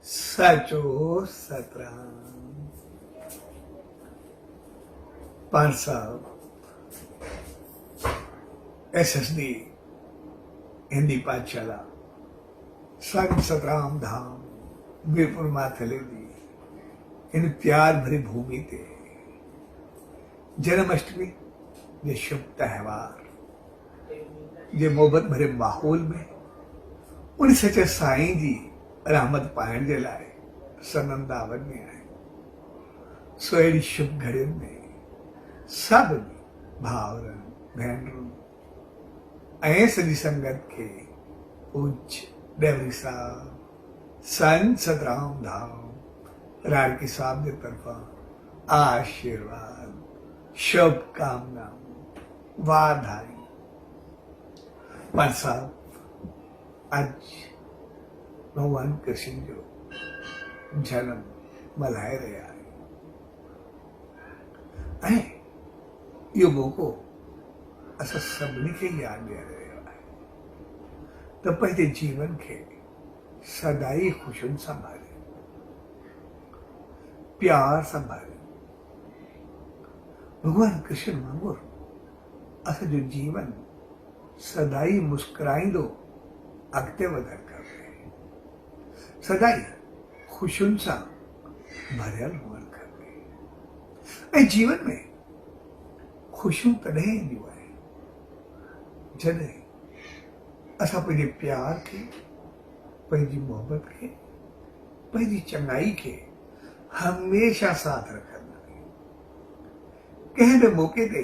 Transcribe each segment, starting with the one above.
साचो सतराम। पान साहब SSD हिंदी पाठशाला संग सतराम धाम वीरपुर माथले दी इन प्यार भरी भूमि ते जन्माष्टमी ये शुभ त्योहार ये मोहब्बत भरे माहौल में उन सचे साईं जी रहमत पाइण जे लाए सनंदावन में आए। सो अहिड़ी शुभ घड़ियुनि में सभु भाउरनि भेनरुनि ऐं सॼी संगत खे पूज्य डेवरी साहब संत सतराम धाम राड़की साहब जे तरफां आशीर्वाद शुभकामनाऊं वाधायूं। पान साहब अज भगवान कृष्ण जो जन्म मल्हाए रहिया आहियूं ऐं इहो मौक़ो असां सभिनी खे यादि ॾियारे रहियो आहे त पंहिंजे जीवन खे सदाई ख़ुशियुनि सां भरियो, प्यार सां भरियो। भगवान कृष्ण वांगुरु असांजो जीवन सदाई मुस्कुराईंदो अॻिते वधणु खपे, सदाई ख़ुशियुनि सां भरियल हुअणु खपे। ऐं जीवन में ख़ुशियूं तॾहिं ईंदियूं आहिनि जॾहिं असां पंहिंजे प्यार खे, पंहिंजी मोहबत खे, पंहिंजी चङाई खे हमेशह साथ रखंदा आहियूं। कंहिं बि मौक़े ते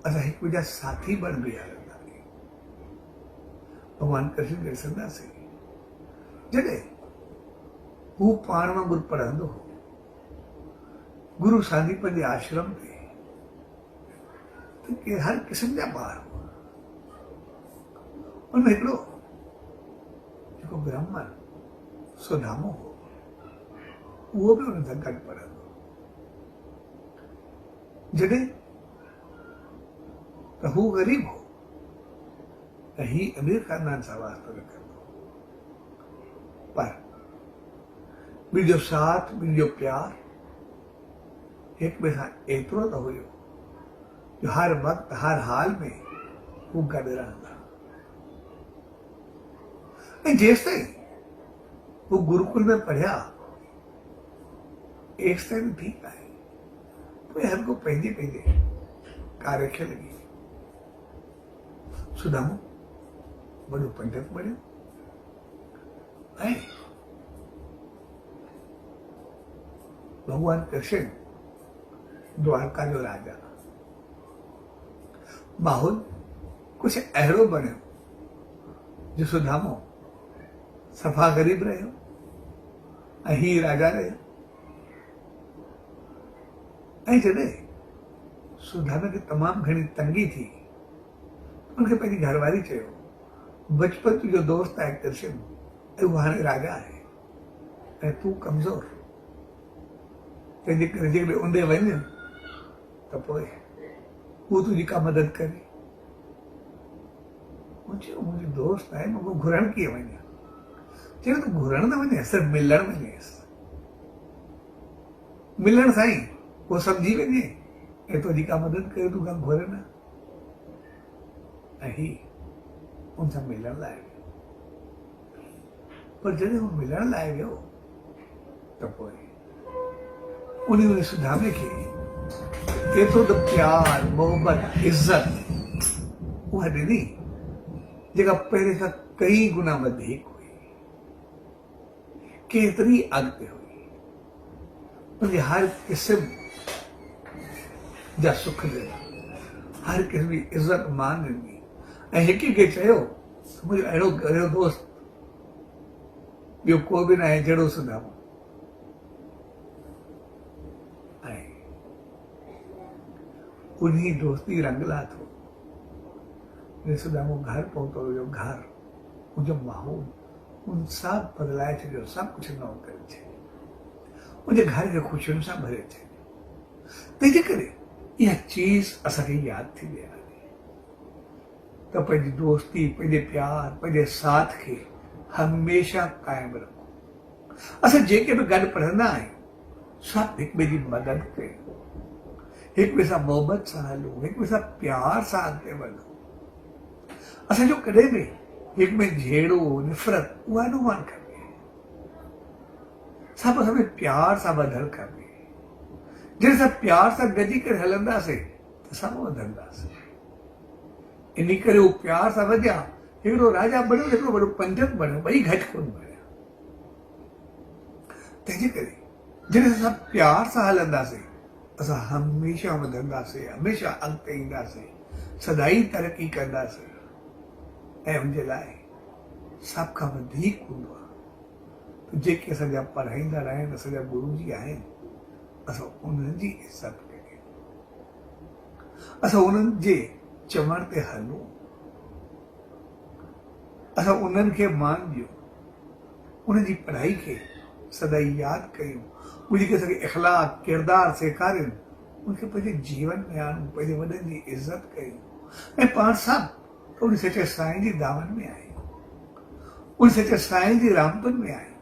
असां हिकु ॿिए जा साथी बण बीहारंदा आहियूं। भगवान कृष्ण खे ॾिसंदासीं जॾहिं हू पाण वांगुरु पढ़ंदो हो गुरु सांदीपन जे आश्रम ते त हर क़िस्म जा ॿार हुआ। उनमें हिकिड़ो जेको ब्राह्मण सुदामो हो उहो बि उन सां गॾु पढ़ंदो। जॾहिं त हू ग़रीब हो त ही अमीर ख़ानदान सां वास्तो रखंदो, पर ॿियो साथ, ॿियो प्यार हिक ॿिए सां एतिरो त हुयो जो हर वक़्तु हर हाल में हू गॾु रहंदा। ऐं जेसि ताईं हू गुरुकुल में पढ़िया एसि ताईं बि ठीकु आहे, पोइ हर को पंहिंजे पंहिंजे कार्य खे लॻी। सुदामो वॾो पंडित बणियो ऐं भगवान कृष्ण द्वारका जो राजा। माहौल कुछ अहिड़ो बणियो जो सुदामो सफ़ा ग़रीब रहियो ऐं ही राजा रहियो। ऐं जॾहिं सुदामे खे तमामु घणी तंगी थी, उनखे पंहिंजी घरवारी चयो, बचपन तुंहिंजो दोस्त आहे कृष्ण ऐं उहो हाणे राजा आहे ऐं तूं कमज़ोर, तंहिंजे करे जेकॾहिं ऊंधे वञ त पोइ हू तुंहिंजी का मदद करे। मुंहिंजो दोस्त आहे, मूंखे घुरण कीअं वञा? चयो तूं घुरण न वञे, सिर्फ़ु मिलण वञेसि। मिलण साईं उहो सम्झी वञे ऐं तुंहिंजी का मदद करे, तूं का घुर न। ऐं ही उन सां मिलण लाइ वियो, पर जॾहिं हू मिलण लाइ वियो त पोइ उन सुदामे खे एतिरो त प्यार, मोहबत, इज़त उहा ॾिनी जेका पहिरें खां कई गुना वधीक हुई, केतिरी अॻिते हुई। उनखे हर क़िस्म जा सुख ॾिना, हर क़िस्म जी इज़त मान ॾिनी ऐं हिक खे चयो त मुंहिंजो अहिड़ो गहरो दोस्त ॿियो को बि न आहे जहिड़ो सुदामो। ऐं उन्ही दोस्ती रंगला थो सुदामो घर पहुतो। हुयो घर, मुंहिंजो माहौल उन सभु बदिलाए छॾियो, सभु कुझु नओं करे छॾियो, मुंहिंजे घर खे ख़ुशियुनि सां भरे छॾियो। तंहिंजे करे इहा चीज़ असांखे यादि थी विया त पंहिंजी दोस्ती, पंहिंजे प्यार, पंहिंजे साथ खे हमेशह कायम रखो। असां जेके बि गॾु पढ़ंदा आहियूं सभु हिक ॿिए जी मदद कयूं, हिक ॿिए सां मोहबत सां हलूं, हिक ॿिए सां प्यार सां अॻिते वधूं। असांजो कॾहिं बि हिक में झेड़ो नफ़रत उहा न हुअणु खपे, सभु असां में प्यार सां ॿधल खपे। जॾहिं असां प्यार सां गॾिजी करे हलंदासीं त सभु वधंदासीं। इन करे उहो प्यार सां वधिया, हिकिड़ो राजा बणियो, हिकिड़ो वॾो पंडित बणियो, ॿई घटि कोन बणिया। तंहिंजे करे जॾहिं असां प्यार सां हलंदासीं असां हमेशह वधंदासीं, हमेशह अॻिते ईंदासीं, सदाई तरक़ी कंदासीं। ऐं उनजे लाइ सभ खां वधीक हूंदो आहे त जेके असांजा पढ़ाईंदड़ आहिनि, असांजा गुरू जी आहिनि, असां उन्हनि जी इज़त कयूं, असां उन्हनि जे चवण ते हलूं, असां उन्हनि खे मान ॾियूं, उन्हनि जी पढ़ाई खे सदाई यादि कयूं, उन खे असांखे इख़लाक़ किरदार सेखारियूं, उनखे पंहिंजे जीवन में आणूं, पंहिंजे वॾनि जी इज़त कयूं। ऐं पाण सभु उन सचे साईं जी दामन में आहियूं, उन सचे साईं जी रहमतुनि में आहियूं।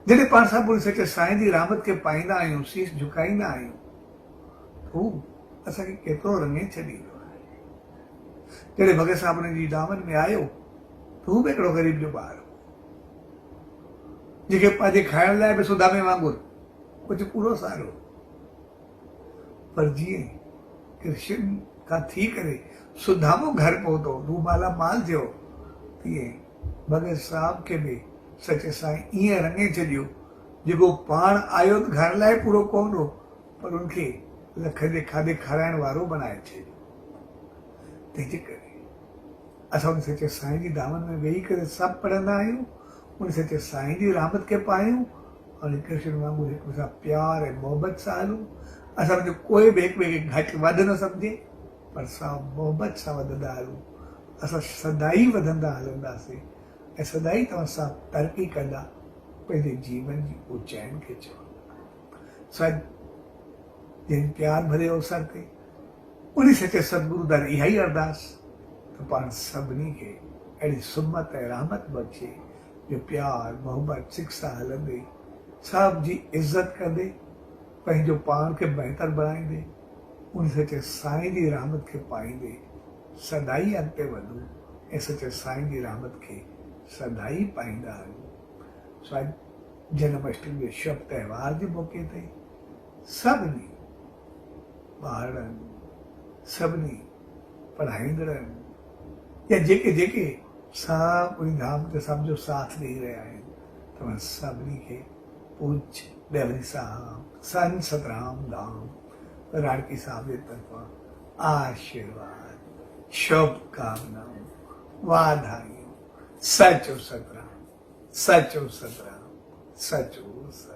जॾहिं पाण सभु उन सचे साईं जी रहमत खे पाईंदा आहियूं, शीश झुकाईंदा आहियूं, हू असांखे केतिरो रंगे छॾींदो आहे। जॾहिं भगत साहब उन जी दामन में आयो त हू बि हिकिड़ो ग़रीब जो ॿार हो, जेके पंहिंजे खाइण लाइ बि सुदामे वांगुरु कुझु पूरो सारो, पर जीअं कृष्ण खां थी करे सुदामो घर पहुतो, हू माला माल थियो, तीअं भगत साहब खे बि सचे साईं ईअं रंगे छॾियो, जेको पाण आयो त घर लाइ पूरो कोन हो, पर उनखे लख जे खाधे खाराइण वारो बनाए छॾियो। तंहिंजे करे असां उन सचे साईं जी दामन में वेही करे सभु पढ़ंदा आहियूं, उन सचे साईं जी रहमत खे पायूं, और कृष्ण वांगुरु हिक ॿिए सां प्यार ऐं मोहबत सां हलूं। असांजो कोई बि हिक ॿिए खे घटि वधि न सम्झे, पर असां मोहबत सां वधंदा हलूं, असां सदाई वधंदा हलंदासीं ऐं सदाई तव्हां सां तरक़ी कंदा, पंहिंजे जीवन जी ऊचाइनि खे चवंदा। सॼ जिन प्यार भरे अवसर ते उन सचे सतगुरू दर इहा ई अरदास त पाण सभिनी खे अहिड़ी सुमत ऐं रहमत बख़्शे जो प्यार मोहबत सिक सां हलंदे, सभ जी इज़त कंदे, पंहिंजो पाण खे बहितर बणाईंदे, उन सचे साईं जी रहमत खे पाईंदे सदाई अॻिते वधूं ऐं सचे साईं जी रहमत खे सदाई पाईंदा हलूं। सॼ जन्माष्टमी जे शुभ त्योहार जे मौक़े ते सभिनी ॿारनि, सभिनी पढ़ाईंदड़नि या जेके जेके सभु उन धाम ते सभ जो साथ ॾेई रहिया आहिनि, तव्हां सभिनी खे पूज्य डेवरी साहब संत सतराम धाम राणकी साहब जे तरफ़ां आशीर्वाद, शुभकामनाऊं, वाधायूं। सचो सतराम, सचो सतराम, सचो सतराम।